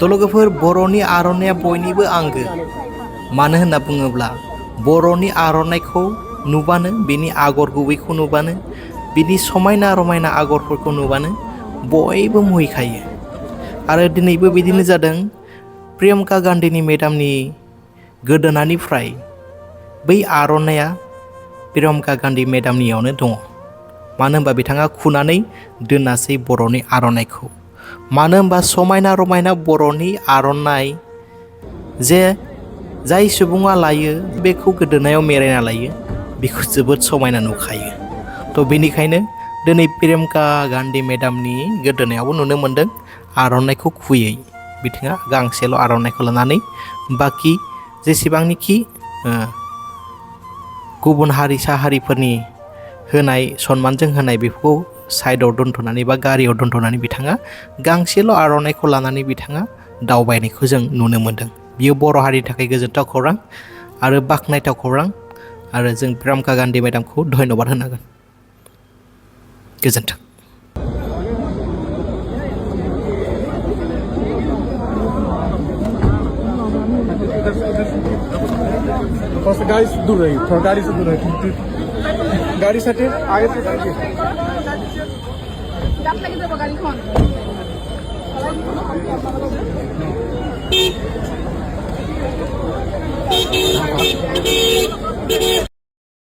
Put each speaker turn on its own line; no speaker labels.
तलगफोर बर'नि आर'नाइया बयनिबो आंगो मानो होनना बुङोब्ला बर'नि आर'नाइखौ नुबानो बिनि आगर गुबैखौ नुबानो बिनि समायना रमायना आगरफोरखौ नुबानो बयबो मुहिखायो आरो दिनैबो बिदिनो जादों प्रियंका गान्धीनि मेडामनि गोदोनानिफ्राय बै आर'नाइया प्रियंका गान्धी मेडामनियावनो दङ मानो होनबा बिथाङा खुनानै दोनासै बर'नि आर'नाइखौ मानो होनबा समायना रमायना बर'नि आर'नाइ जे जाय सुबुङा लायो बेखौ गोदोनायाव मेरायना लायो बेखौ जोबोद समायना नुखायो थ' बेनिखायनो दिनै प्रियंका गान्धी मेडामनि गोदोनायावबो नुनो मोन्दों आर'नाइखौ खुयै बिथाङा गांसेल' आर'नाइखौ लानानै बाखि जेसेबांनिखि गुबुन हारिसा हारिफोरनि होनाय सन्मानजों होनाय बेफोरखौ साइडआव दोनथ'नानै बा गारियाव दोनथ'नानै बिथाङा गांसेल' आर'नाइखौ लानानै बिथाङा दावबायनायखौ जों नुनो मोन्दों बियो बर' हारिनि थाखाय गोजोनथाव खौरां आरो बाख्नायथाव खौरां आरो जों प्रियंका गान्धी मेडामखौ धन्यबाद होनांगोन गोजोन्थों
First गाड़ी से दूर रही थोड़ा गाड़ी से दूर रही गाड़ी से आगे से